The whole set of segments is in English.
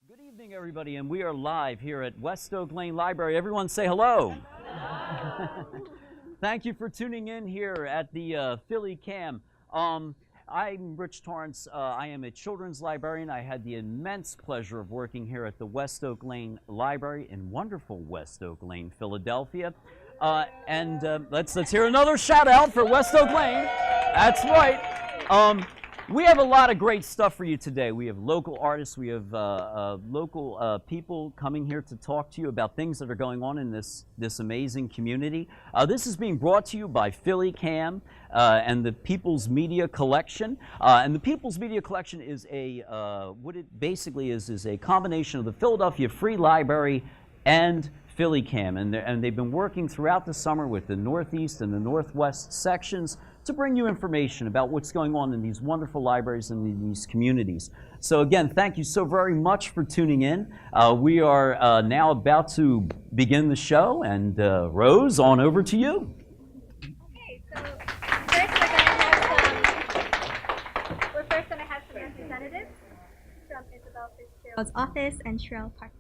Good evening, everybody, and we are live here at West Oak Lane Library. Everyone say hello. Thank you for tuning in here at the Philly Cam. I'm Rich Torrance. I am a children's librarian. I had the immense pleasure of working here at the West Oak Lane Library in wonderful West Oak Lane, Philadelphia. Let's hear another shout out for West Oak Lane. That's right. We have a lot of great stuff for you today. We have local artists, we have local people coming here to talk to you about things that are going on in this amazing community. This is being brought to you by Philly Cam and the People's Media Collection. And the People's Media Collection is what it basically is a combination of the Philadelphia Free Library and Philly Cam. And they've been working throughout the summer with the Northeast and the Northwest sections to bring you information about what's going on in these wonderful libraries and in these communities. So again, thank you so very much for tuning in. We are now about to begin the show, and Rose, on over to you. Okay, so we're first going to have some representatives from Isabel Fitzgerald's office and Sherelle Parker.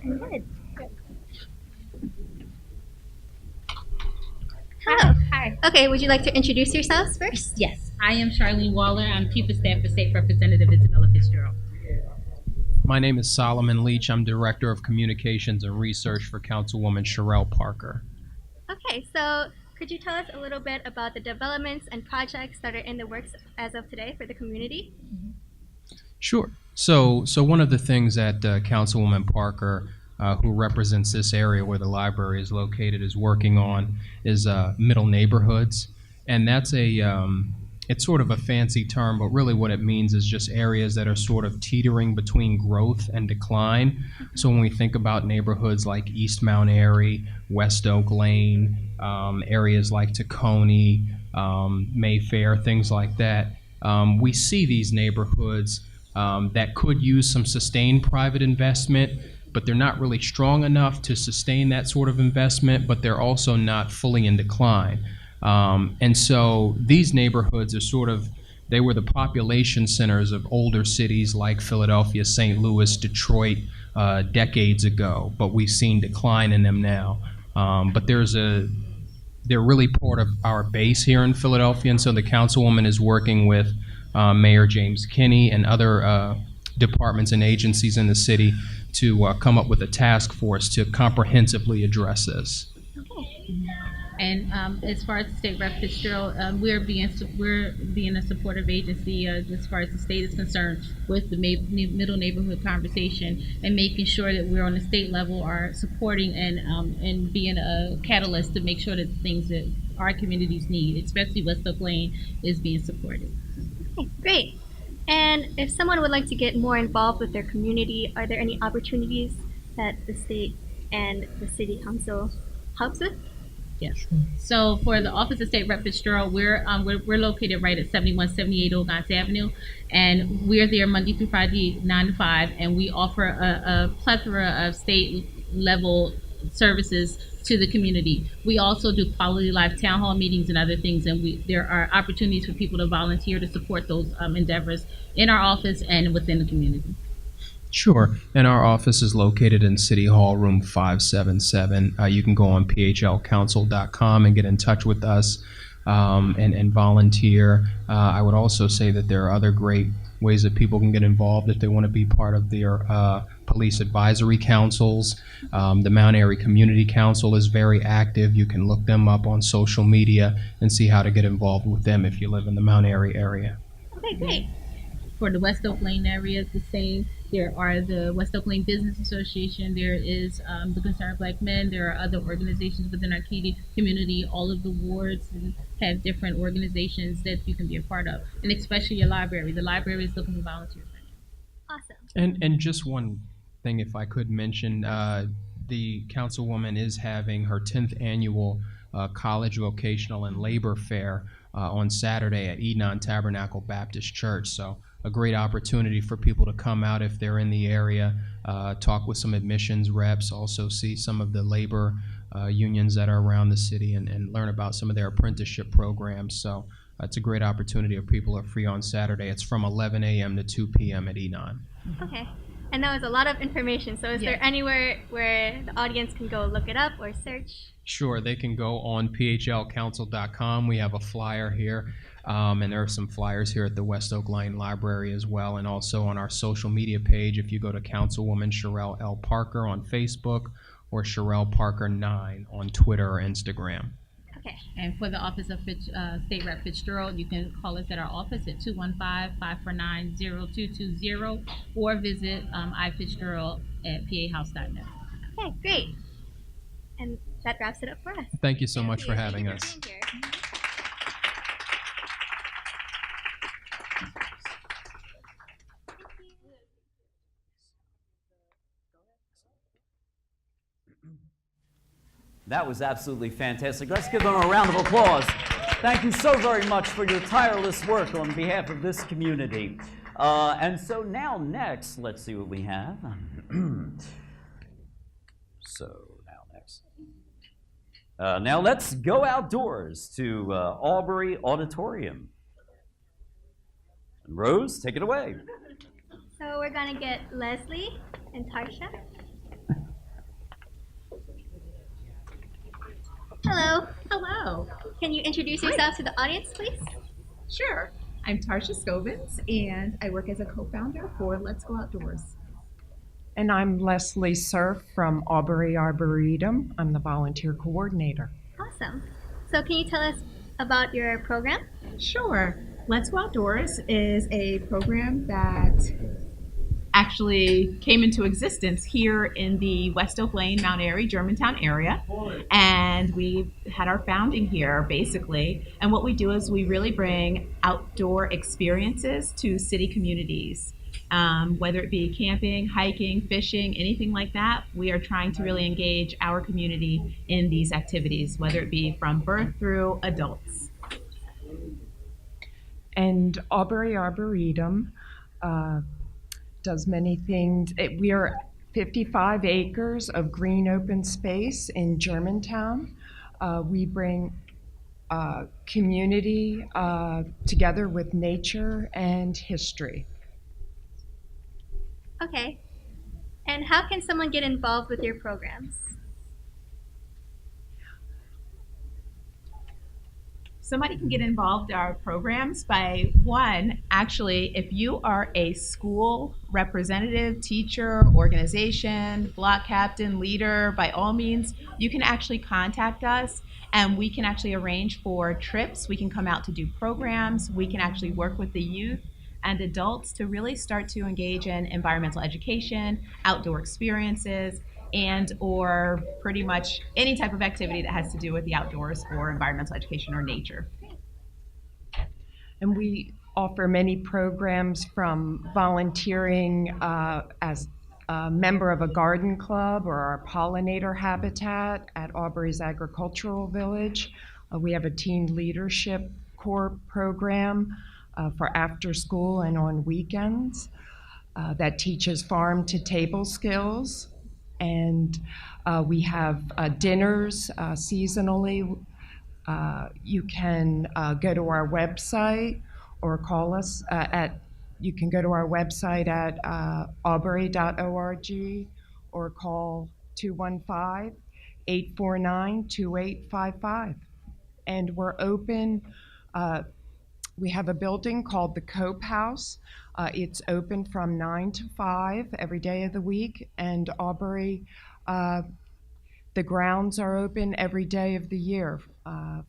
Good. Hello. Hi. Okay, would you like to introduce yourselves first? Yes, I am Charlene Waller. I'm Chief of Staff for State Representative Isabella Fitzgerald. My name is Solomon Leach. I'm Director of Communications and Research for Councilwoman Sherelle Parker. Okay, so could you tell us a little bit about the developments and projects that are in the works as of today for the community? Sure. So one of the things that Councilwoman Parker, who represents this area where the library is located, is working on is middle neighborhoods. And that's it's sort of a fancy term, but really what it means is just areas that are sort of teetering between growth and decline. So when we think about neighborhoods like East Mount Airy, West Oak Lane, areas like Tacony, Mayfair, things like that, we see these neighborhoods that could use some sustained private investment, but they're not really strong enough to sustain that sort of investment, but they're also not fully in decline. And so these neighborhoods are they were the population centers of older cities like Philadelphia, St. Louis, Detroit, decades ago, but we've seen decline in them now. But they're really part of our base here in Philadelphia, and so the Councilwoman is working with Mayor James Kinney and other departments and agencies in the city to come up with a task force to comprehensively address this. And as far as the State Rep Fitzgerald, we're being a supportive agency as far as the state is concerned with the middle neighborhood conversation and making sure that we're on the state level are supporting and being a catalyst to make sure that the things that our communities need, especially West Oak Lane, is being supported. Okay, great. And if someone would like to get more involved with their community, are there any opportunities that the state and the city council helps with? Yes. So for the Office of State Rep Fitzgerald, we're located right at 7178 Old Gons Avenue, and we're there Monday through Friday, 9 to 5, and we offer a plethora of state level services to the community. We also do quality life town hall meetings and other things, and there are opportunities for people to volunteer to support those endeavors in our office and within the community. Sure. And our office is located in City Hall, room 577. You can go on phlcouncil.com and get in touch with us and volunteer. I would also say that there are other great ways that people can get involved if they want to be part of their police advisory councils. The Mount Airy Community Council is very active. You can look them up on social media and see how to get involved with them if you live in the Mount Airy area. Okay, great. For the West Oak Lane area, it's the same. There are the West Oak Lane Business Association. There is the Concerned Black Men. There are other organizations within our community. All of the wards have different organizations that you can be a part of, and especially your library. The library is looking for volunteers right now. Awesome. And just one thing, if I could mention, the Councilwoman is having her 10th annual College Vocational and Labor Fair on Saturday at Enon Tabernacle Baptist Church. So a great opportunity for people to come out if they're in the area, talk with some admissions reps, also see some of the labor unions that are around the city and learn about some of their apprenticeship programs. So it's a great opportunity if people are free on Saturday. It's from 11 a.m. to 2 p.m. at E9. Okay. And that was a lot of information. So is there anywhere where the audience can go look it up or search? Sure, they can go on phlcouncil.com. We have a flyer here, and there are some flyers here at the West Oak Lane Library as well, and also on our social media page. If you go to Councilwoman Sherelle L. Parker on Facebook or Sherelle Parker 9 on Twitter or Instagram. Okay. And for the Office of State Rep Fitzgerald, you can call us at our office at 215-549-0220 or visit iFitzgerald at pahouse.net. Okay, great. And that wraps it up for us. Thank you so much for having Thank us. you for being here. That was absolutely fantastic. Let's give them a round of applause. Thank you so very much for your tireless work on behalf of this community. And so now next, let's see what we have. Now let's go outdoors to Aubrey Auditorium. And Rose, take it away. So we're going to get Leslie and Tarsha. Hello. Hello. Can you introduce yourself to the audience, please? Sure. I'm Tarsha Scovins, and I work as a co-founder for Let's Go Outdoors. And I'm Leslie Surf from Aubrey Arboretum. I'm the volunteer coordinator. Awesome. So can you tell us about your program? Sure. Let's Go Outdoors is a program that actually came into existence here in the West Oak Lane, Mount Airy, Germantown area. And we had our founding here, basically. And what we do is we really bring outdoor experiences to city communities. Whether it be camping, hiking, fishing, anything like that, we are trying to really engage our community in these activities, whether it be from birth through adults. And Aubrey Arboretum does many things. We are 55 acres of green open space in Germantown. We bring community together with nature and history. Okay. And how can someone get involved with your programs? Somebody can get involved in our programs by, one, actually, if you are a school representative, teacher, organization, block captain, leader, by all means, you can actually contact us and we can actually arrange for trips. We can come out to do programs. We can actually work with the youth and adults to really start to engage in environmental education, outdoor experiences, and or pretty much any type of activity that has to do with the outdoors or environmental education or nature. And we offer many programs, from volunteering as a member of a garden club or our pollinator habitat at Aubrey's Agricultural Village. We have a teen leadership corps program for after school and on weekends that teaches farm to table skills. And we have dinners seasonally. You can go to our website or call us you can go to our website at aubrey.org or call 215-849-2855. And we're open. We have a building called the Cope House. It's open from 9 to 5 every day of the week. And Aubrey, the grounds are open every day of the year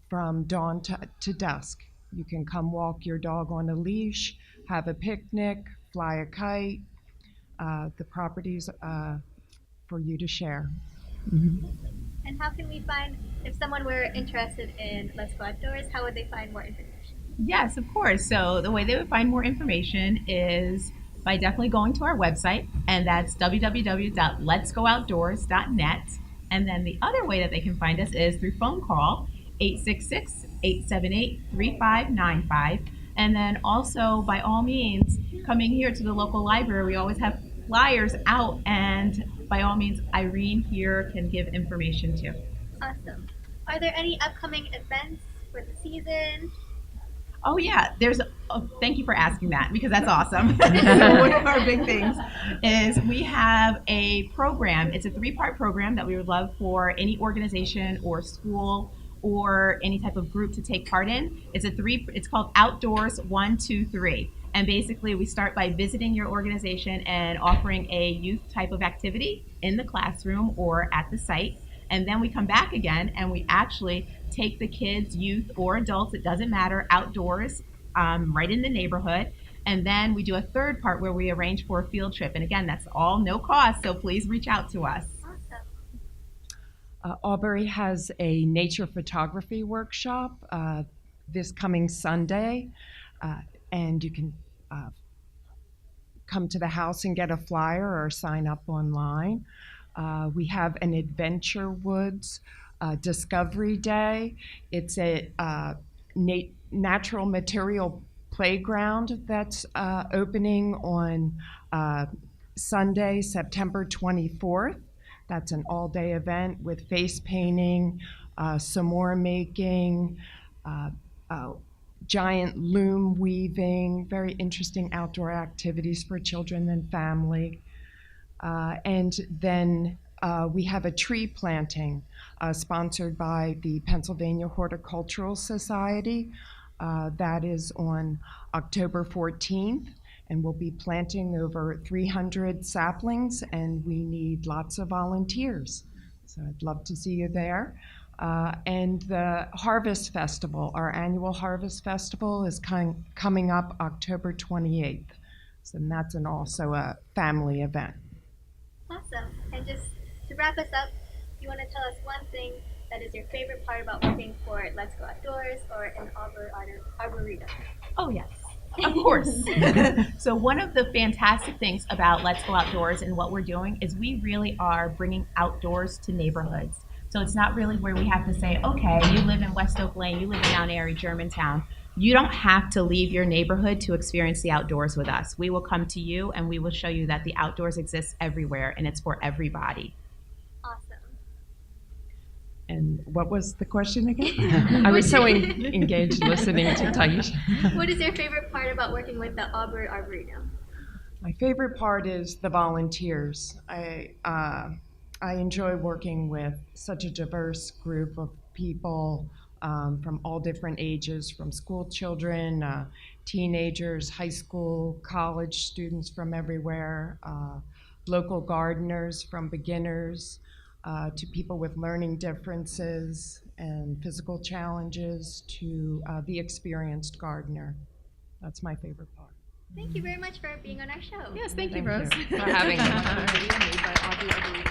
from dawn to dusk. You can come walk your dog on a leash, have a picnic, fly a kite. The property's for you to share. Mm-hmm. And how can we find, if someone were interested in Let's Go Outdoors, how would they find more information? Yes, of course. So the way they would find more information is by definitely going to our website, and that's www.letsgooutdoors.net. And then the other way that they can find us is through phone call, 866-878-3595. And then also, by all means, coming here to the local library, we always have flyers out, and by all means, Irene here can give information too. Awesome. Are there any upcoming events for the season? Oh yeah, thank you for asking that because that's awesome. One of our big things is we have a program. It's a three-part program that we would love for any organization or school or any type of group to take part in. It's called Outdoors 1, 2, 3. And basically we start by visiting your organization and offering a youth type of activity in the classroom or at the site. And then we come back again and we actually take the kids, youth, or adults, it doesn't matter, outdoors, right in the neighborhood. And then we do a third part where we arrange for a field trip. And again, that's all no cost, so please reach out to us. Aubrey has a nature photography workshop this coming Sunday, and you can come to the house and get a flyer or sign up online. We have an Adventure Woods Discovery Day. It's a natural material playground that's opening on Sunday, September 24th. That's an all-day event with face painting, s'more making, giant loom weaving, very interesting outdoor activities for children and family. And then we have a tree planting sponsored by the Pennsylvania Horticultural Society. That is on October 14th, and we'll be planting over 300 saplings, and we need lots of volunteers. So I'd love to see you there. And the Harvest Festival, our annual Harvest Festival, is coming up October 28th. So that's also a family event. Awesome. And just to wrap us up, do you want to tell us one thing that is your favorite part about working for Let's Go Outdoors or an Arboretum? Oh, yes. Of course. So one of the fantastic things about Let's Go Outdoors and what we're doing is we really are bringing outdoors to neighborhoods. So it's not really where we have to say, okay, you live in West Oak Lane, you live in Mount Airy, Germantown. You don't have to leave your neighborhood to experience the outdoors with us. We will come to you and we will show you that the outdoors exists everywhere and it's for everybody. Awesome. And what was the question again? I was so engaged listening to Taisha. What is your favorite part about working with the Arboretum? My favorite part is the volunteers. I enjoy working with such a diverse group of people from all different ages, from school children, teenagers, high school, college students from everywhere, local gardeners from beginners to people with learning differences and physical challenges to the experienced gardener. That's my favorite part. Thank you very much for being on our show. Yes, thank you, Thank Rose. you for having me.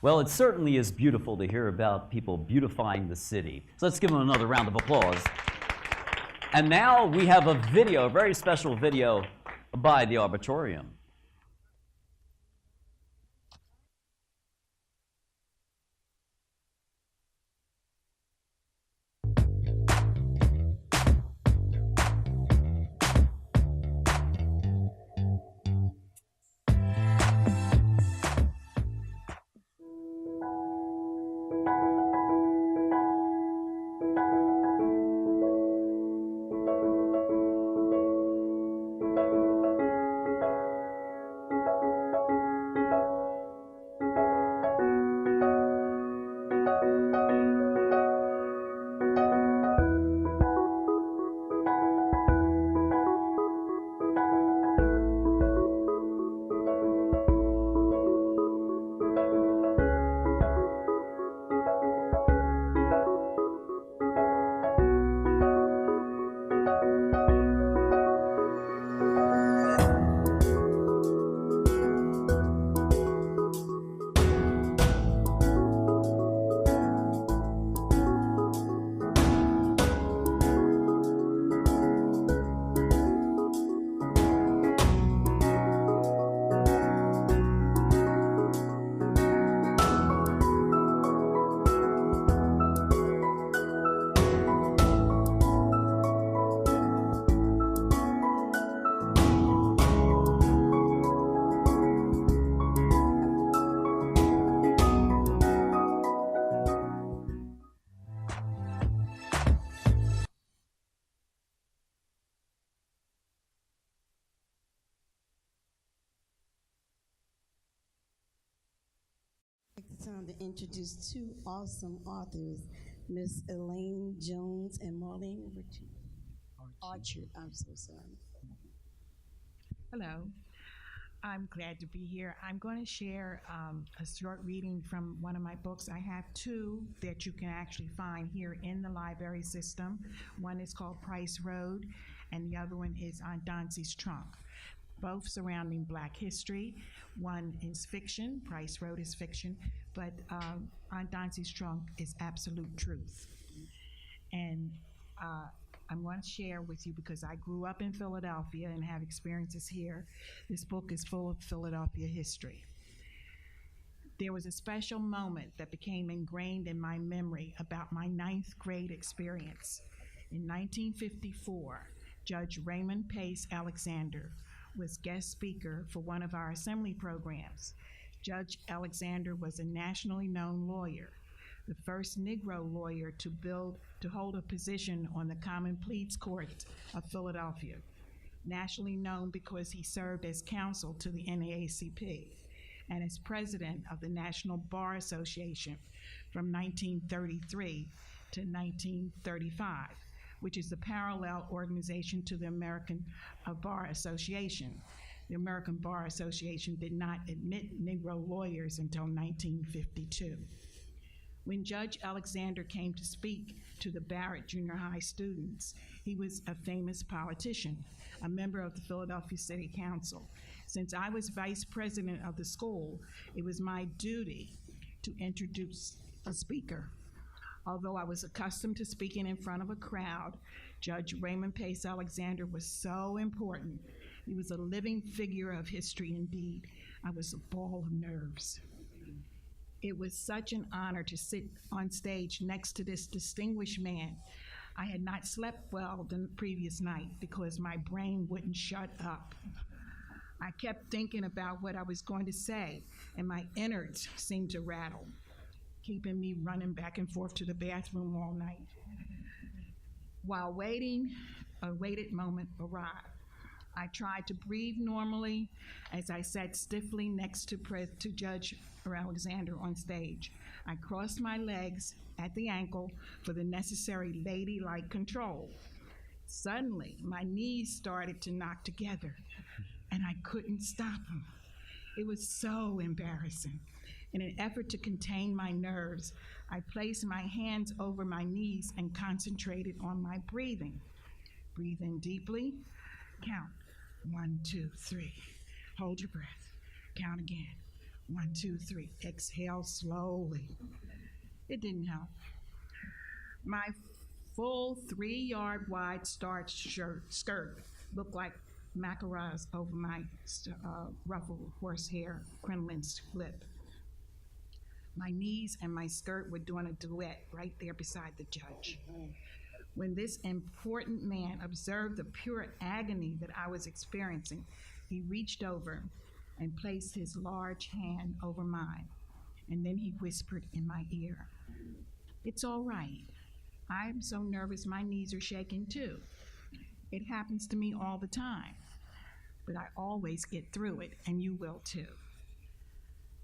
Well, it certainly is beautiful to hear about people beautifying the city. So let's give them another round of applause. And now we have a video, a very special video by the Arboretum. time to introduce two awesome authors, Miss Elaine Jones and Marlene Archie. I'm so sorry. Hello. I'm glad to be here. I'm going to share a short reading from one of my books. I have two that you can actually find here in the library system. One is called Price Road, and the other one is On Dancy's Trunk, both surrounding Black history. One is fiction, Price Road is fiction, but On Dancy's Trunk is absolute truth. And I'm going to share with you because I grew up in Philadelphia and have experiences here. This book is full of Philadelphia history. There was a special moment that became ingrained in my memory about my 9th grade experience. In 1954, Judge Raymond Pace Alexander was guest speaker for one of our assembly programs. Judge Alexander was a nationally known lawyer, the first Negro lawyer to hold a position on the Common Pleas Court of Philadelphia, nationally known because he served as counsel to the NAACP and as president of the National Bar Association from 1933 to 1935, which is the parallel organization to the American Bar Association. The American Bar Association did not admit Negro lawyers until 1952. When Judge Alexander came to speak to the Barrett Junior High students, he was a famous politician, a member of the Philadelphia City Council. Since I was vice president of the school, it was my duty to introduce the speaker. Although I was accustomed to speaking in front of a crowd, Judge Raymond Pace Alexander was so important. He was a living figure of history indeed. I was a ball of nerves. It was such an honor to sit on stage next to this distinguished man. I had not slept well the previous night because my brain wouldn't shut up. I kept thinking about what I was going to say, and my innards seemed to rattle, keeping me running back and forth to the bathroom all night. While waiting, a waited moment arrived. I tried to breathe normally as I sat stiffly next to Judge Alexander on stage. I crossed my legs at the ankle for the necessary ladylike control. Suddenly, my knees started to knock together, and I couldn't stop them. It was so embarrassing. In an effort to contain my nerves, I placed my hands over my knees and concentrated on my breathing. Breathe in deeply. Count. 1, 2, 3. Hold your breath. Count again. 1, 2, 3. Exhale slowly. It didn't help. My full 3-yard wide starched skirt looked like macaras over my ruffled horsehair crinoline slip. My knees and my skirt were doing a duet right there beside the judge. When this important man observed the pure agony that I was experiencing, he reached over and placed his large hand over mine, and then he whispered in my ear, "It's all right. I'm so nervous my knees are shaking too. It happens to me all the time, but I always get through it, and you will too."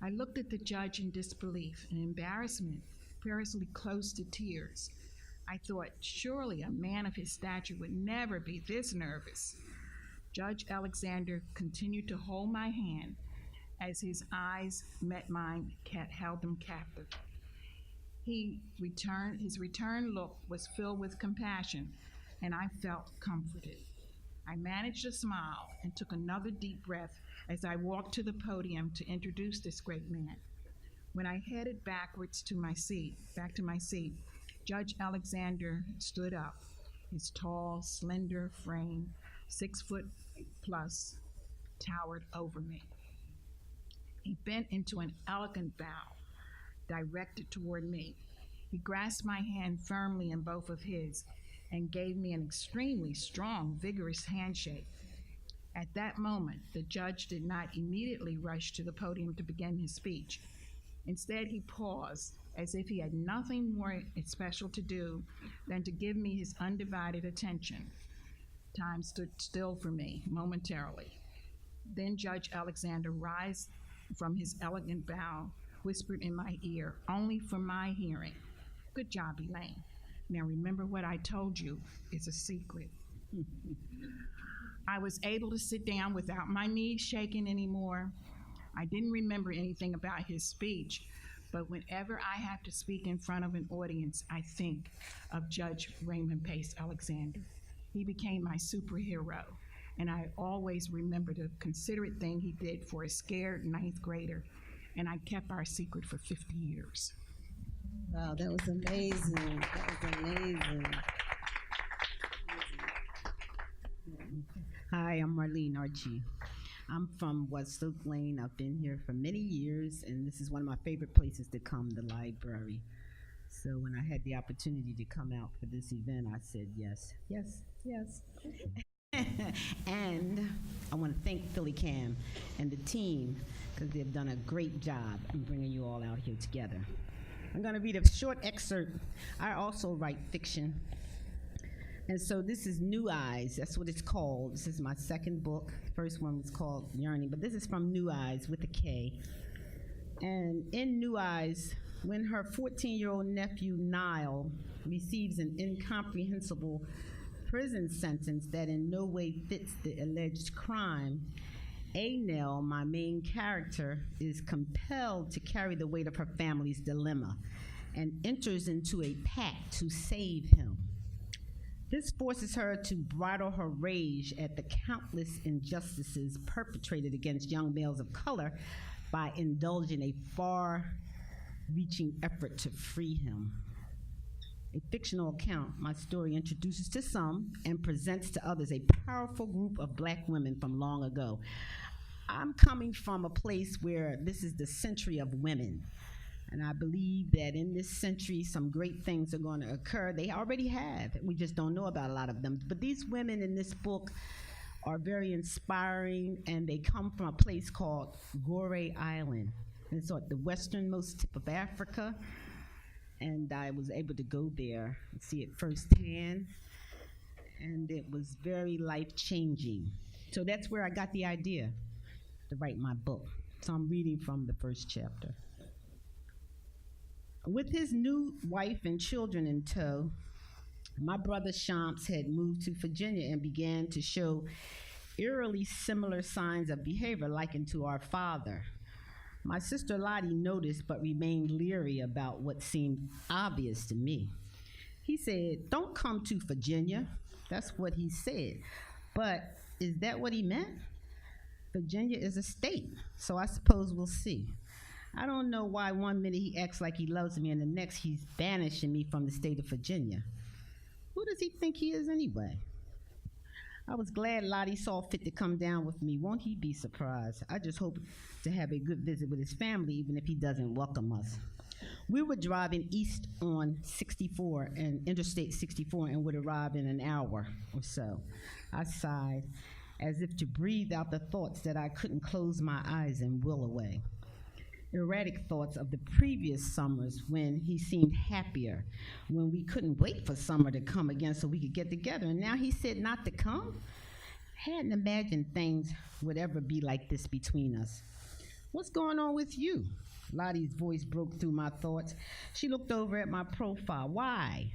I looked at the judge in disbelief and embarrassment, perilously close to tears. I thought, surely a man of his stature would never be this nervous. Judge Alexander continued to hold my hand as his eyes met mine, held him captive. His return look was filled with compassion, and I felt comforted. I managed a smile and took another deep breath as I walked to the podium to introduce this great man. When I headed back to my seat, Judge Alexander stood up. His tall, slender frame, 6 foot plus, towered over me. He bent into an elegant bow, directed toward me. He grasped my hand firmly in both of his and gave me an extremely strong, vigorous handshake. At that moment, the judge did not immediately rush to the podium to begin his speech. Instead, he paused as if he had nothing more special to do than to give me his undivided attention. Time stood still for me momentarily. Then Judge Alexander rose from his elegant bow whispered in my ear, only for my hearing. Good job, Elaine. Now remember what I told you is a secret. I was able to sit down without my knees shaking anymore. I didn't remember anything about his speech, but whenever I have to speak in front of an audience, I think of Judge Raymond Pace Alexander. He became my superhero, and I always remember the considerate thing he did for a scared ninth grader, and I kept our secret for 50 years. Wow, that was amazing. That was amazing. Hi, I'm Marlene Archie. I'm from West Oak Lane. I've been here for many years, and this is one of my favorite places to come, the library. So when I had the opportunity to come out for this event, I said yes, yes, yes. And I want to thank Philly Cam and the team because they've done a great job in bringing you all out here together. I'm going to read a short excerpt. I also write fiction. And so this is New Eyes. That's what it's called. This is my second book. The first one was called Yearning, but this is from New Eyes with a K. And in New Eyes, when her 14-year-old nephew, Niall, receives an incomprehensible prison sentence that in no way fits the alleged crime, Nell, my main character, is compelled to carry the weight of her family's dilemma and enters into a pact to save him. This forces her to bridle her rage at the countless injustices perpetrated against young males of color by indulging a far-reaching effort to free him. A fictional account, my story introduces to some and presents to others a powerful group of black women from long ago. I'm coming from a place where this is the century of women. And I believe that in this century, some great things are going to occur. They already have. We just don't know about a lot of them. But these women in this book are very inspiring, and they come from a place called Gorée Island. And it's at the westernmost tip of Africa. And I was able to go there and see it firsthand. And it was very life-changing. So that's where I got the idea to write my book. So I'm reading from the first chapter. With his new wife and children in tow, my brother Shamps had moved to Virginia and began to show eerily similar signs of behavior likened to our father. My sister Lottie noticed but remained leery about what seemed obvious to me. He said, "Don't come to Virginia." That's what he said. But is that what he meant? Virginia is a state, so I suppose we'll see. I don't know why one minute he acts like he loves me and the next he's banishing me from the state of Virginia. Who does he think he is anyway? I was glad Lottie saw fit to come down with me. Won't he be surprised? I just hope to have a good visit with his family, even if he doesn't welcome us. We were driving east on 64 and Interstate 64 and would arrive in an hour or so. I sighed, as if to breathe out the thoughts that I couldn't close my eyes and will away. Erratic thoughts of the previous summers when he seemed happier, when we couldn't wait for summer to come again so we could get together. And now he said not to come? Hadn't imagined things would ever be like this between us. What's going on with you? Lottie's voice broke through my thoughts. She looked over at my profile. Why?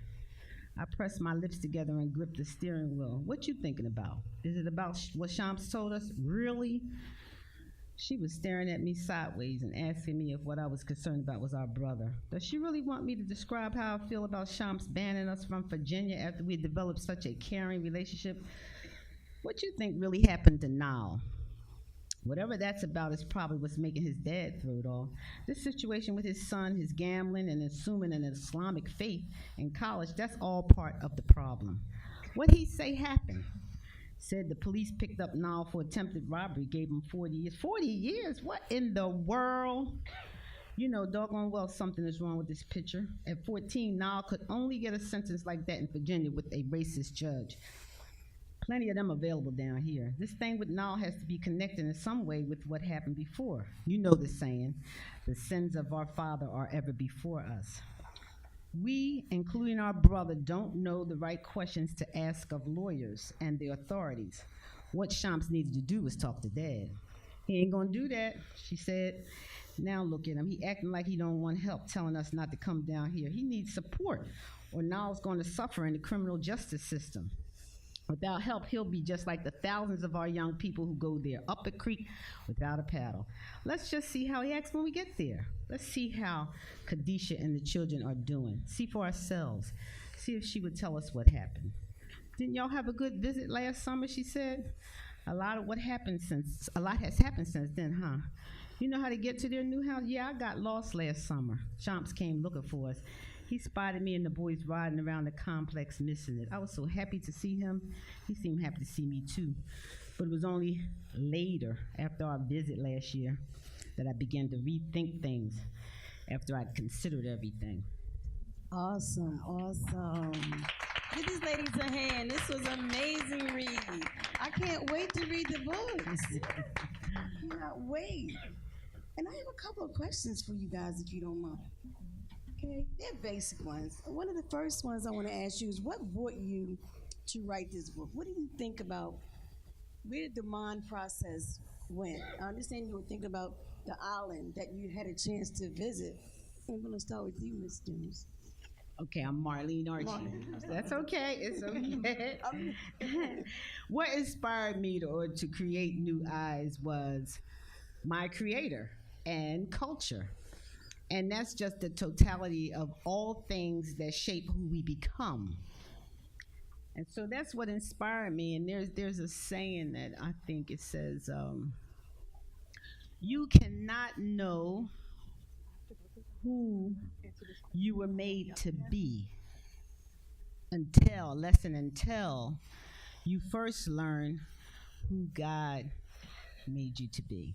I pressed my lips together and gripped the steering wheel. What you thinking about? Is it about what Shamps told us? Really? She was staring at me sideways and asking me if what I was concerned about was our brother. Does she really want me to describe how I feel about Shamps banning us from Virginia after we developed such a caring relationship? What you think really happened to Niall? Whatever that's about is probably what's making his dad throw it off. This situation with his son, his gambling, and assuming an Islamic faith in college, that's all part of the problem. What'd he say happened? Said the police picked up Niall for attempted robbery, gave him 40 years. 40 years? What in the world? You know doggone well something is wrong with this picture. At 14, Niall could only get a sentence like that in Virginia with a racist judge. Plenty of them available down here. This thing with Niall has to be connected in some way with what happened before. You know the saying, the sins of our father are ever before us. We, including our brother, don't know the right questions to ask of lawyers and the authorities. What Shamps needed to do was talk to Dad. He ain't gonna do that, she said. Now look at him. He acting like he don't want help, telling us not to come down here. He needs support, or Niall's going to suffer in the criminal justice system. Without help, he'll be just like the thousands of our young people who go there, up a creek without a paddle. Let's just see how he acts when we get there. Let's see how Khadisha and the children are doing. See for ourselves. See if she would tell us what happened. Didn't y'all have a good visit last summer, she said? A lot has happened since then, huh? You know how to get to their new house? Yeah, I got lost last summer. Chomps came looking for us. He spotted me and the boys riding around the complex missing it. I was so happy to see him. He seemed happy to see me too. But it was only later, after our visit last year, that I began to rethink things after I'd considered everything. Awesome, awesome. Give these ladies a hand. This was an amazing read. I can't wait to read the books. Cannot wait. And I have a couple of questions for you guys, if you don't mind. Okay, they're basic ones. One of the first ones I want to ask you is, what brought you to write this book? What did you think about? Where did the mind process went? I understand you were thinking about the island that you had a chance to visit. I'm going to start with you, Ms. Jones. Okay, I'm Marlene Archie. That's okay. It's okay. What inspired me to create New Eyes was my creator and culture. And that's just the totality of all things that shape who we become. And so that's what inspired me. And there's a saying that I think it says, you cannot know who you were made to be until you first learn who God made you to be.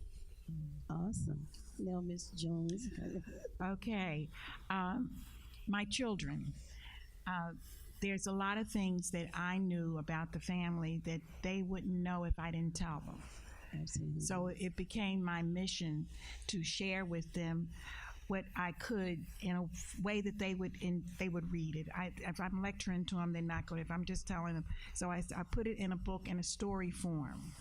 Awesome. Now, Ms. Jones. Okay. My children. There's a lot of things that I knew about the family that they wouldn't know if I didn't tell them. Absolutely. So it became my mission to share with them what I could in a way that they would read it. If I'm lecturing to them, they're not going. If I'm just telling them, so I put it in a book in a story form,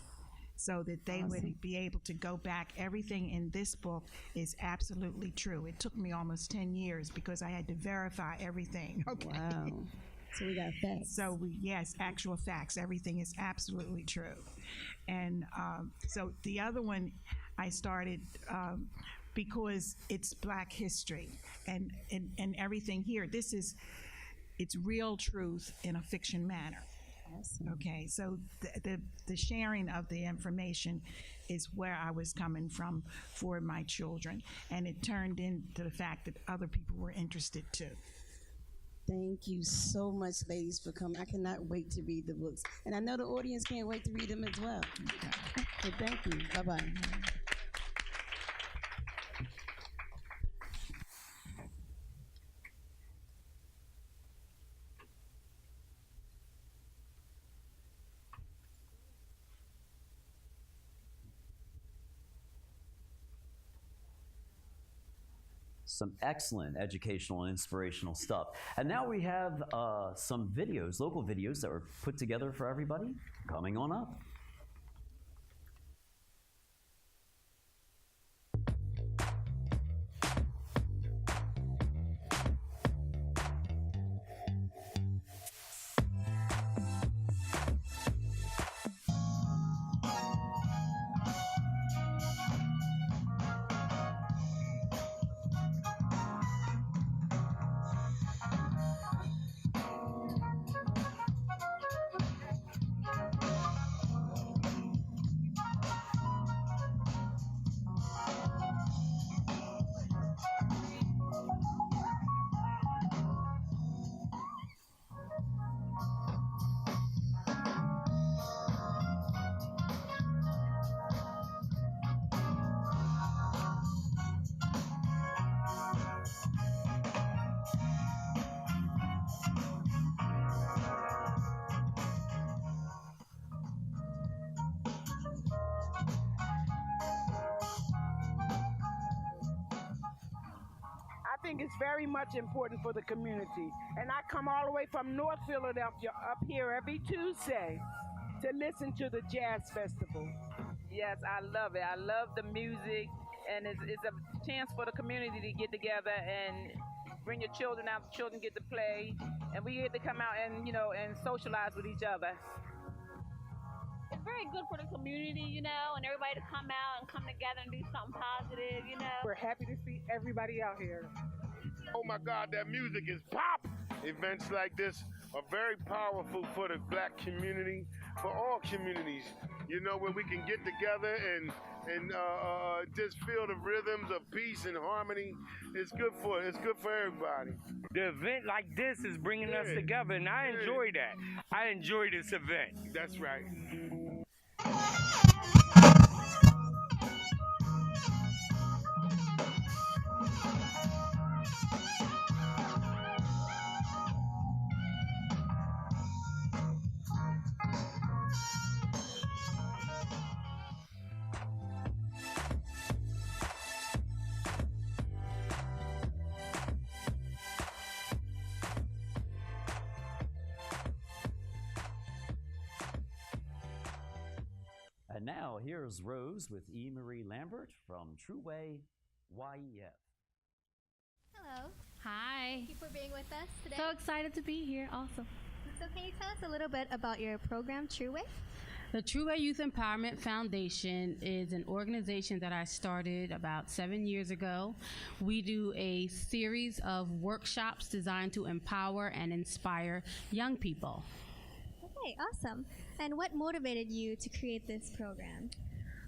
so that they would be able to go back. Everything in this book is absolutely true. It took me almost 10 years because I had to verify everything. Okay. Wow. So we got facts. So yes, actual facts. Everything is absolutely true. And so the other one I started because it's Black history and everything here. It's real truth in a fiction manner. Awesome. Okay, so the sharing of the information is where I was coming from for my children, and it turned into the fact that other people were interested too. Thank you so much, ladies, for coming. I cannot wait to read the books, and I know the audience can't wait to read them as well. So thank you. Bye-bye. Some excellent educational and inspirational stuff. And now we have some videos, local videos that were put together for everybody coming on up. I think it's very much important for the community. And I come all the way from North Philadelphia up here every Tuesday to listen to the Jazz Festival. Yes, I love it. I love the music, and it's a chance for the community to get together and bring your children out. The children get to play, and we get to come out and and socialize with each other. It's very good for the community, and everybody to come out and come together and do something positive. We're happy to see everybody out here. Oh my God, that music is pop! Events like this are very powerful for the black community, for all communities. Where we can get together and just feel the rhythms of peace and harmony. It's good for everybody. The event like this is bringing us together, and I enjoy that. I enjoy this event. That's right. And now here's Rose with E. Marie Lambert from True Way YEF. Hello. Hi. Thank you for being with us today. So excited to be here also. So can you tell us a little bit about your program, True Way? The True Way Youth Empowerment Foundation is an organization that I started about 7 years ago. We do a series of workshops designed to empower and inspire young people. Okay, awesome. And what motivated you to create this program?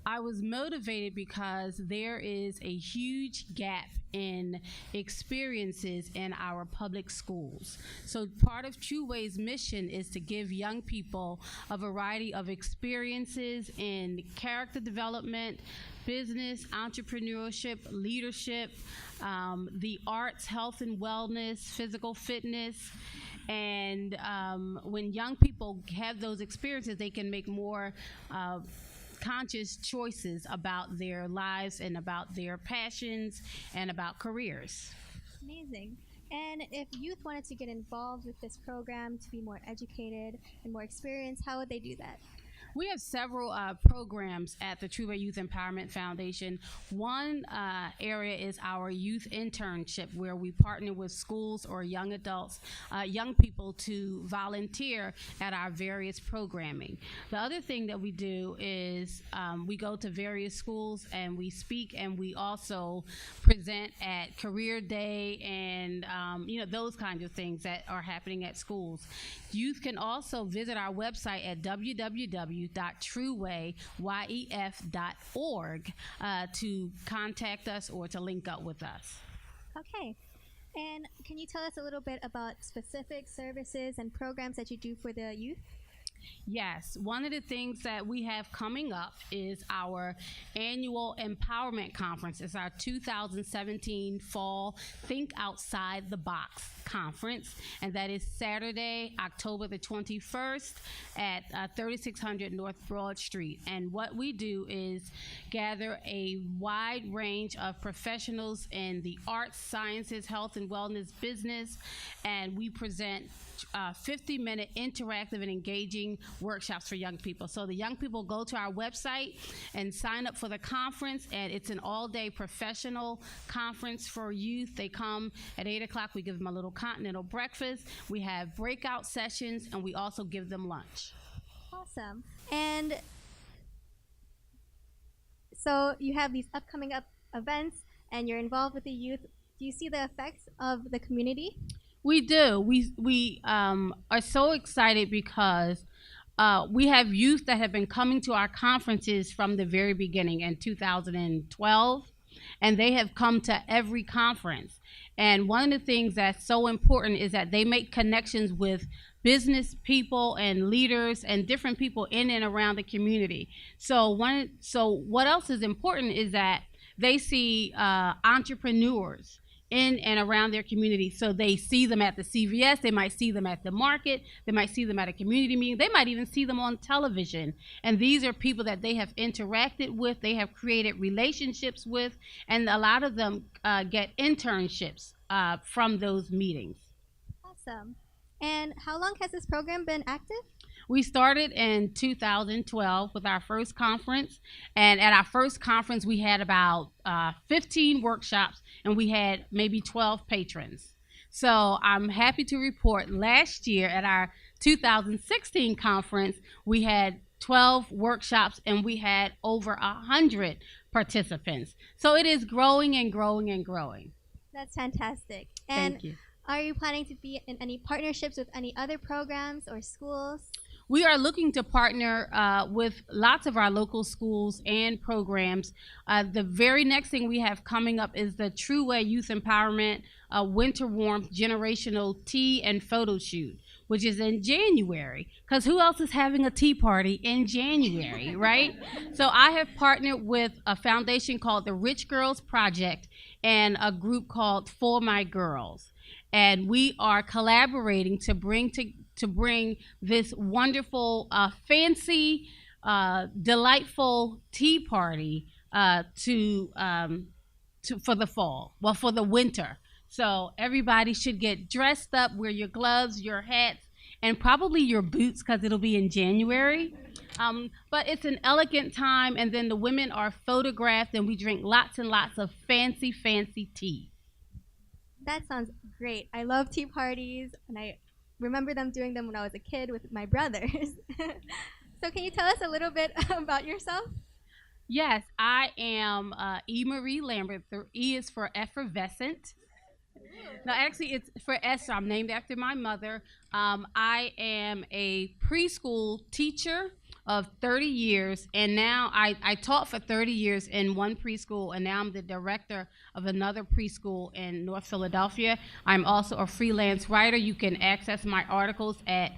I was motivated because there is a huge gap in experiences in our public schools. So part of True Way's mission is to give young people a variety of experiences in character development, business, entrepreneurship, leadership, the arts, health and wellness, physical fitness. And when young people have those experiences, they can make more conscious choices about their lives and about their passions and about careers. Amazing. And if youth wanted to get involved with this program to be more educated and more experienced, how would they do that? We have several programs at the True Way Youth Empowerment Foundation. One area is our youth internship, where we partner with schools or young adults, young people to volunteer at our various programming. The other thing that we do is we go to various schools and we speak, and we also present at Career Day and those kinds of things that are happening at schools. Youth can also visit our website at www.truewayef.org to contact us or to link up with us. Okay. And can you tell us a little bit about specific services and programs that you do for the youth? Yes, one of the things that we have coming up is our annual empowerment conference. It's our 2017 Fall Think Outside the Box conference, and that is Saturday, October the 21st at 3600 North Broad Street. And what we do is gather a wide range of professionals in the arts, sciences, health and wellness, business, and we present 50-minute interactive and engaging workshops for young people. So the young people go to our website and sign up for the conference, and it's an all-day professional conference for youth. They come at 8 o'clock. We give them a little continental breakfast. We have breakout sessions, and we also give them lunch. Awesome. And so you have these upcoming events, and you're involved with the youth. Do you see the effects of the community? We do. We are so excited because we have youth that have been coming to our conferences from the very beginning in 2012, and they have come to every conference. And one of the things that's so important is that they make connections with business people and leaders and different people in and around the community. So what else is important is that they see entrepreneurs in and around their community. So they see them at the CVS, they might see them at the market, they might see them at a community meeting, they might even see them on television. And these are people that they have interacted with, they have created relationships with, and a lot of them get internships from those meetings. Awesome. And how long has this program been active? We started in 2012 with our first conference, and at our first conference, we had about 15 workshops, and we had maybe 12 patrons. So I'm happy to report last year at our 2016 conference, we had 12 workshops, and we had over 100 participants. So it is growing and growing and growing. That's fantastic. And Thank you. are you planning to be in any partnerships with any other programs or schools? We are looking to partner with lots of our local schools and programs. The very next thing we have coming up is the True Way Youth Empowerment Winter Warmth Generational Tea and Photo Shoot, which is in January. Because who else is having a tea party in January, right? So I have partnered with a foundation called the Rich Girls Project and a group called For My Girls. And we are collaborating to bring this wonderful, fancy, delightful tea party for the fall, well, for the winter. So everybody should get dressed up, wear your gloves, your hats, and probably your boots because it'll be in January. But it's an elegant time, and then the women are photographed, and we drink lots and lots of fancy, fancy tea. That sounds great. I love tea parties, and I remember doing them when I was a kid with my brothers. So can you tell us a little bit about yourself? Yes, I am E. Marie Lambert. The E is for effervescent. No, actually, it's for Esther. I'm named after my mother. I am a preschool teacher of 30 years, and now I taught for 30 years in one preschool, and now I'm the director of another preschool in North Philadelphia. I'm also a freelance writer. You can access my articles at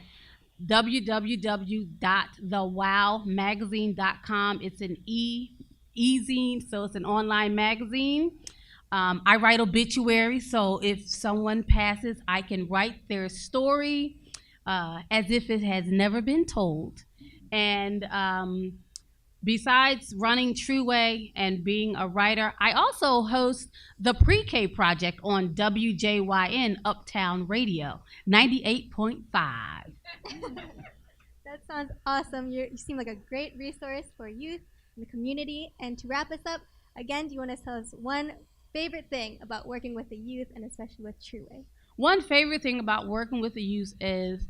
www.thewowmagazine.com. It's an e-zine, so it's an online magazine. I write obituaries, so if someone passes, I can write their story as if it has never been told. And besides running True Way and being a writer, I also host the Pre-K Project on WJYN Uptown Radio, 98.5. That sounds awesome. You seem like a great resource for youth in the community. And to wrap us up, again, do you want to tell us one favorite thing about working with the youth, and especially with True Way? One favorite thing about working with the youth is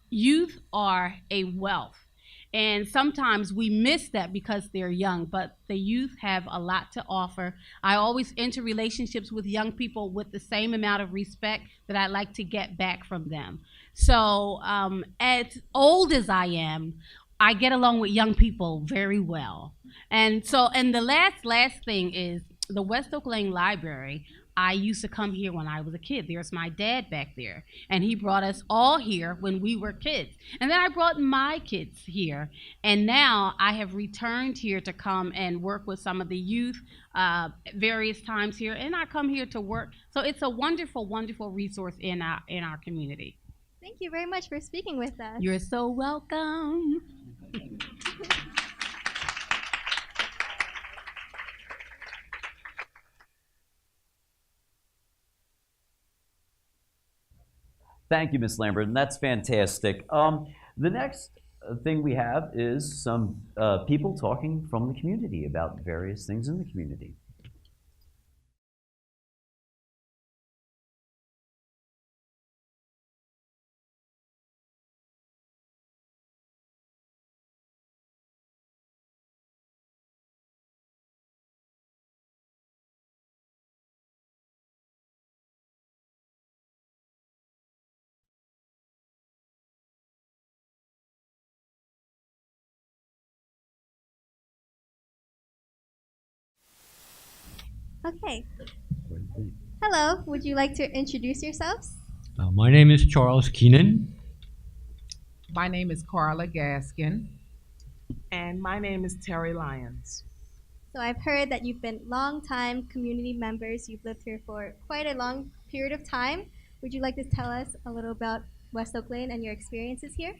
youth are a wealth. And sometimes we miss that because they're young, but the youth have a lot to offer. I always enter relationships with young people with the same amount of respect that I like to get back from them. So as old as I am, I get along with young people very well. And the last thing is the West Oak Lane Library. I used to come here when I was a kid. There's my dad back there, and he brought us all here when we were kids. And then I brought my kids here, and now I have returned here to come and work with some of the youth various times here, and I come here to work. So it's a wonderful, wonderful resource in our community. Thank you very much for speaking with us. You're so welcome. Thank you, Ms. Lambert, and that's fantastic. The next thing we have is some people talking from the community about various things in the community. Okay. Hello, would you like to introduce yourselves? My name is Charles Keenan. My name is Carla Gaskin. And my name is Terry Lyons. So I've heard that you've been longtime community members. You've lived here for quite a long period of time. Would you like to tell us a little about West Oak Lane and your experiences here?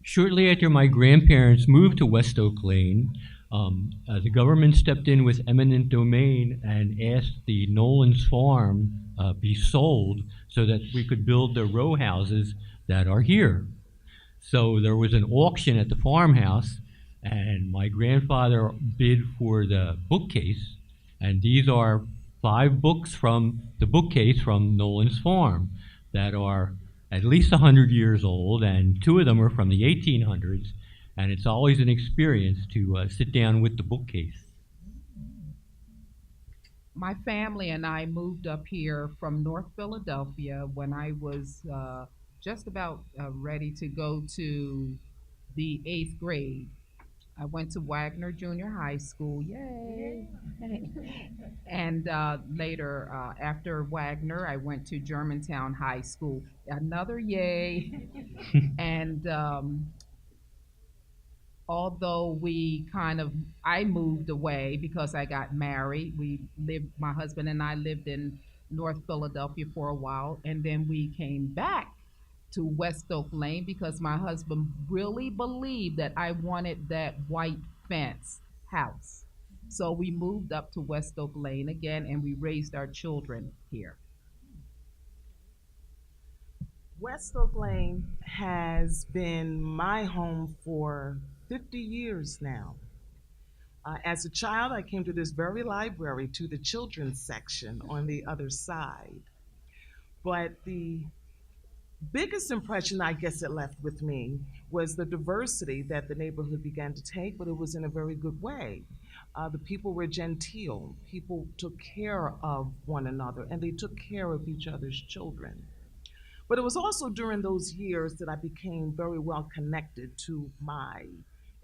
Shortly after my grandparents moved to West Oak Lane, the government stepped in with eminent domain and asked the Nolan's farm be sold so that we could build the row houses that are here. So there was an auction at the farmhouse, and my grandfather bid for the bookcase, and these are 5 books from the bookcase from Nolan's farm that are at least 100 years old, and 2 of them are from the 1800s, and it's always an experience to sit down with the bookcase. My family and I moved up here from North Philadelphia when I was just about ready to go to the 8th grade. I went to Wagner Junior High School, yay! And later, after Wagner, I went to Germantown High School, another yay! And although I moved away because I got married. My husband and I lived in North Philadelphia for a while, and then we came back to West Oak Lane because my husband really believed that I wanted that white fence house. So we moved up to West Oak Lane again, and we raised our children here. West Oak Lane has been my home for 50 years now. As a child, I came to this very library, to the children's section on the other side. But the biggest impression I guess it left with me was the diversity that the neighborhood began to take, but it was in a very good way. The people were genteel. People took care of one another, and they took care of each other's children. But it was also during those years that I became very well connected to my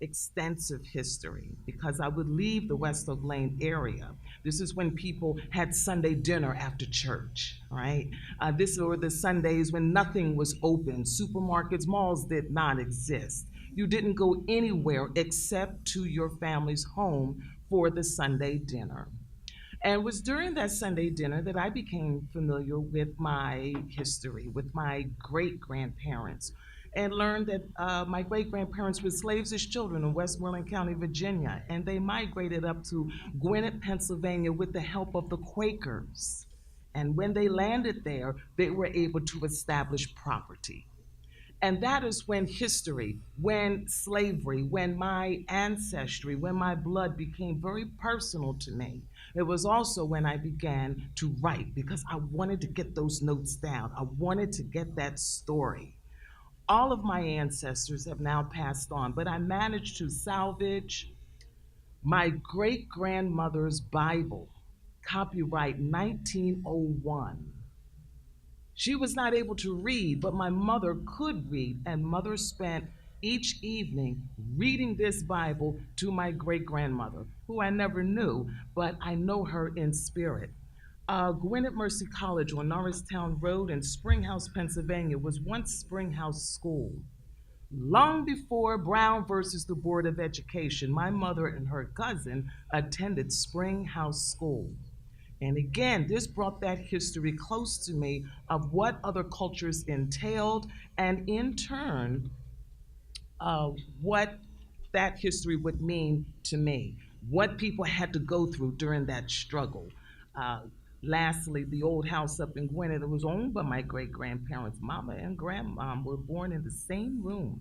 extensive history, because I would leave the West Oak Lane area. This is when people had Sunday dinner after church, right? This were the Sundays when nothing was open. Supermarkets, malls did not exist. You didn't go anywhere except to your family's home for the Sunday dinner. And it was during that Sunday dinner that I became familiar with my history, with my great-grandparents, and learned that my great-grandparents were slaves as children in Westmoreland County, Virginia, and they migrated up to Gwinnett, Pennsylvania with the help of the Quakers. And when they landed there, they were able to establish property. And that is when history, when slavery, when my ancestry, when my blood became very personal to me. It was also when I began to write, because I wanted to get those notes down. I wanted to get that story. All of my ancestors have now passed on, but I managed to salvage my great-grandmother's Bible, copyright 1901. She was not able to read, but my mother could read, and mother spent each evening reading this Bible to my great-grandmother, who I never knew, but I know her in spirit. Gwinnett Mercy College on Norristown Road in Springhouse, Pennsylvania was once Springhouse School. Long before Brown versus the Board of Education, my mother and her cousin attended Springhouse School. And again, this brought that history close to me of what other cultures entailed, and in turn, what that history would mean to me, what people had to go through during that struggle. Lastly, the old house up in Gwinnett, it was owned by my great-grandparents. Mama and grandmom were born in the same room,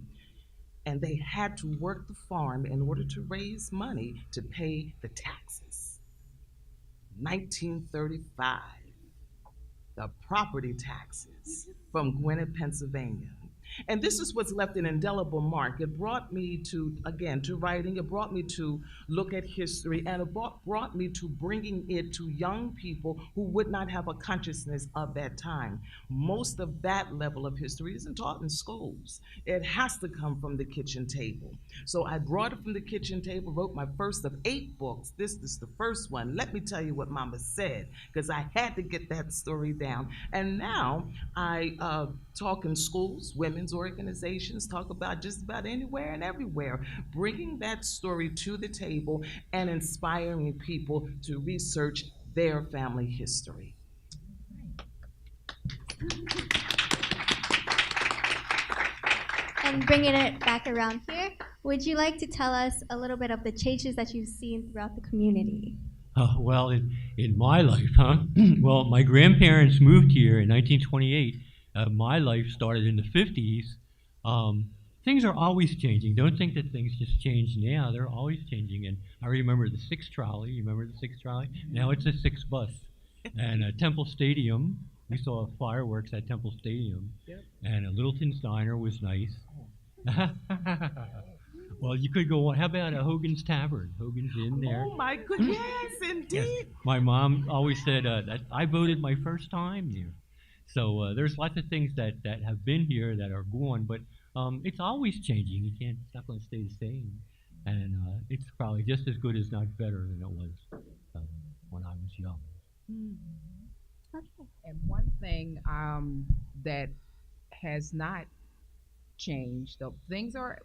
and they had to work the farm in order to raise money to pay the taxes. 1935, the property taxes from Gwinnett, Pennsylvania. And this is what's left an indelible mark. It brought me to, again, to writing. It brought me to look at history, and it brought me to bringing it to young people who would not have a consciousness of that time. Most of that level of history isn't taught in schools. It has to come from the kitchen table. So I brought it from the kitchen table, wrote my first of 8 books. This is the first one. Let me tell you what Mama said, because I had to get that story down. And now I talk in schools, women's organizations, talk about just about anywhere and everywhere, bringing that story to the table and inspiring people to research their family history. And bringing it back around here, would you like to tell us a little bit of the changes that you've seen throughout the community? Well, in my life, huh? Well, my grandparents moved here in 1928 My life started in the 50s. Things are always changing. Don't think that things just change now. They're always changing. And I remember the 6 trolley. You remember the 6 trolley? Now it's a 6 bus. And Temple Stadium, we saw fireworks at Temple Stadium. Yep. And Littleton's Diner was nice. Well, you could go on. How about Hogan's Tavern? Hogan's in there. Oh my goodness, yes, indeed. Yes. My mom always said that I voted my first time there. So there's lots of things that have been here that are gone, but it's always changing. It's not going to stay the same. And it's probably just as good as not better than it was when I was young. And one thing that has not changed, though things are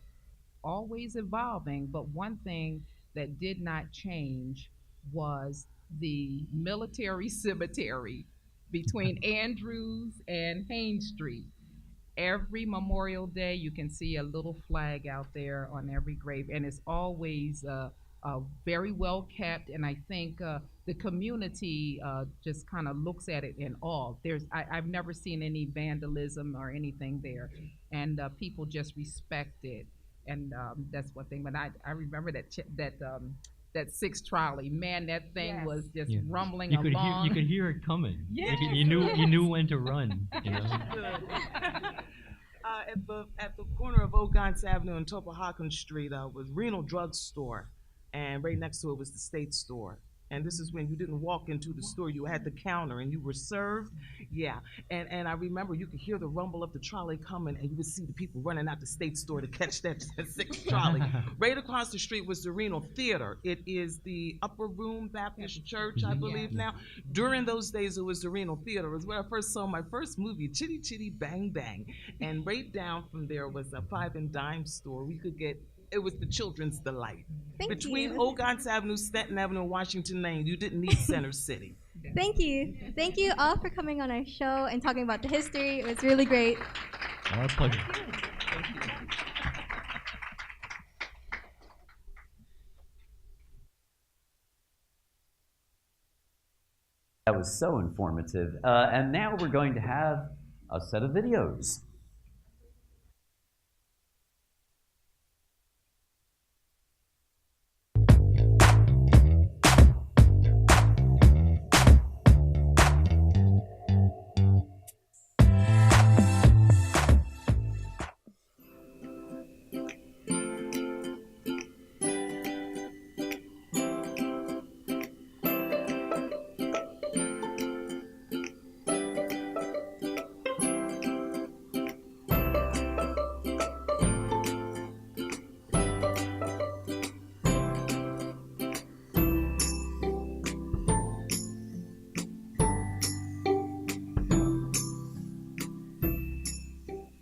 always evolving, but one thing that did not change was the military cemetery between Andrews and Haynes Street. Every Memorial Day, you can see a little flag out there on every grave, and it's always very well kept. And I think the community just kind of looks at it in awe. I've never seen any vandalism or anything there, and people just respect it. And that's one thing. But I remember that 6 trolley, man, that thing was just rumbling along. You could hear it coming. Yes. You knew when to run. You know? At the corner of Ogons Avenue and Topohawken Street was Renal Drug Store, and right next to it was the State Store. And this is when you didn't walk into the store, you had the counter and you were served. Yeah, and I remember you could hear the rumble of the trolley coming, and you would see the people running out the State Store to catch that 6 trolley. Right across the street was the Renal Theater. It is the Upper Room Baptist Church, I believe now. During those days, it was the Renal Theater. It was where I first saw my first movie, Chitty Chitty Bang Bang. And right down from there was a 5 and dime store. We could get, it was the children's delight. Between Ogons Avenue, Stanton Avenue, and Washington Lane, you didn't need Center City. Thank you. Thank you all for coming on our show and talking about the history. It was really great. Our pleasure. That was so informative. And now we're going to have a set of videos.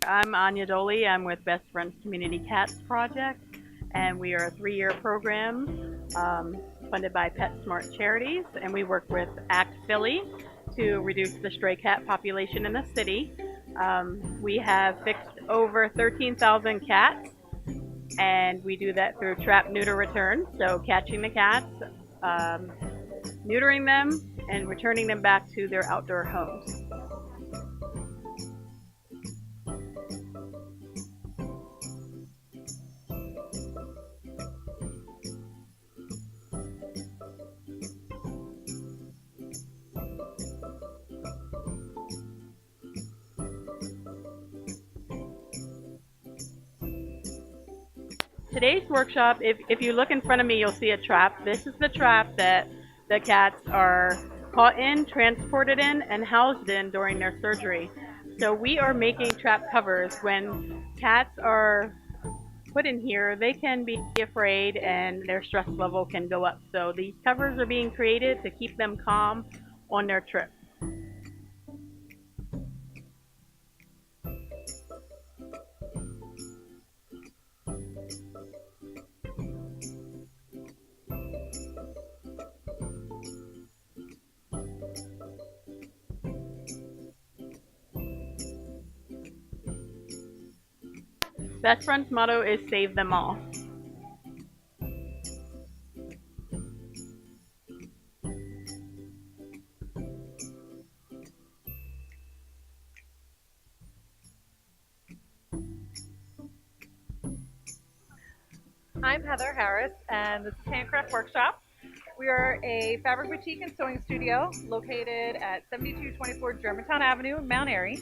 I'm Anya Doley. I'm with Best Friends Community Cats Project, and we are a 3-year program funded by PetSmart Charities, and we work with ACT Philly to reduce the stray cat population in the city. We have fixed over 13,000 cats, and we do that through trap, neuter, return, so catching the cats, neutering them, and returning them back to their outdoor homes. Today's workshop, if you look in front of me, you'll see a trap. This is the trap that the cats are caught in, transported in, and housed in during their surgery. So we are making trap covers. When cats are put in here, they can be afraid and their stress level can go up. So these covers are being created to keep them calm on their trip. Best Friends' motto is save them all. I'm Heather Harris, and this is Handcraft Workshop. We are a fabric boutique and sewing studio located at 7224 Germantown Avenue in Mount Airy.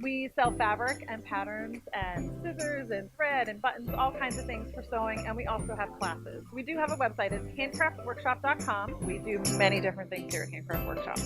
We sell fabric and patterns and scissors and thread and buttons, all kinds of things for sewing, and we also have classes. We do have a website. It's handcraftworkshop.com. We do many different things here at Handcraft Workshop.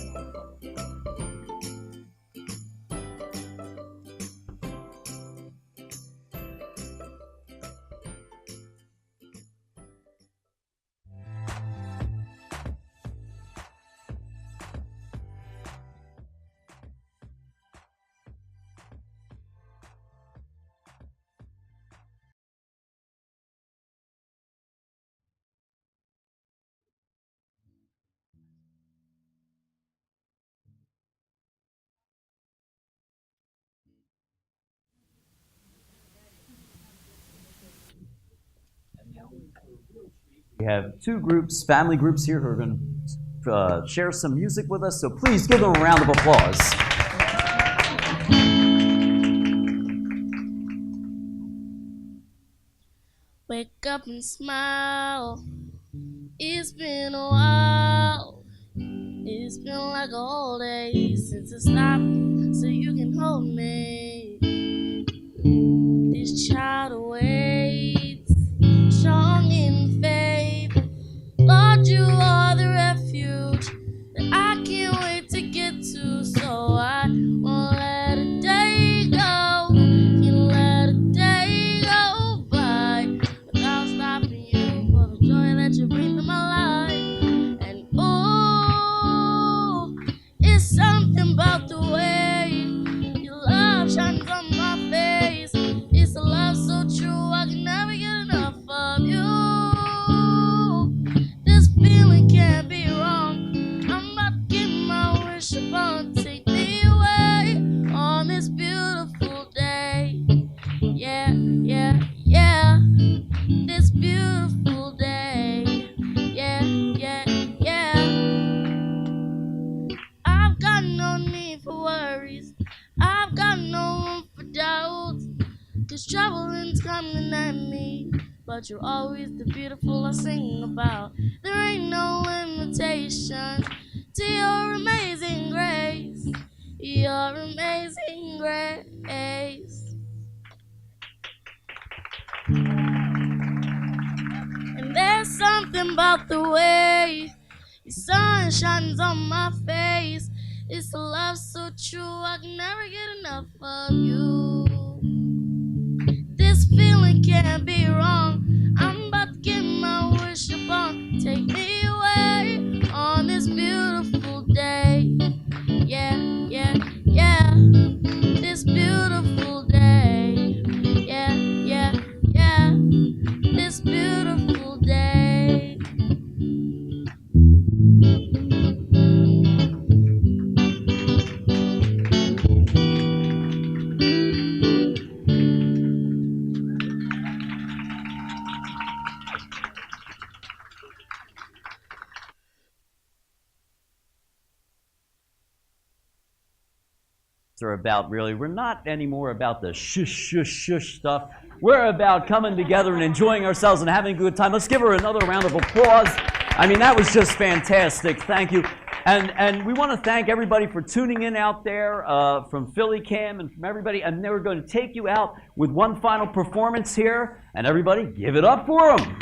We have two groups, family groups here who are going to share some music with us, so please give them a round of applause. Wake up and smile. It's been a while. It's been like a whole day since it stopped, so you can hold me. This child awaits, strong in faith. Lord, you are the refuge that I can't wait to get to, so I won't let a day go. Can't let a day go by without stopping you for the joy that you bring to my life. And oh, it's something about the way your love shines on my face. It's a love so true, I can never get enough of you. This feeling can't be wrong. I'm about to get my wish upon. Take me away on this beautiful day. Yeah, yeah, yeah. This beautiful day. Yeah, yeah, yeah. I've got no need for worries. I've got no room for doubts. 'Cause traveling's coming at me, but you're always the beautiful I sing about. There ain't no limitation to your amazing grace, your amazing grace. And there's something about the way your sun shines on my face. It's a love so true, I can never get enough of you. This feeling can't be wrong. I'm about to get my wish upon. Take me away on this beautiful day. Yeah, yeah, yeah. This beautiful day. Yeah, yeah, yeah. This beautiful day. Are about really, we're not anymore about the shush, shush, shush stuff. We're about coming together and enjoying ourselves and having a good time. Let's give her another round of applause. I mean, that was just fantastic. Thank you. And we want to thank everybody for tuning in out there from Philly Cam and from everybody. And they were going to take you out with one final performance here. And everybody, give it up for them.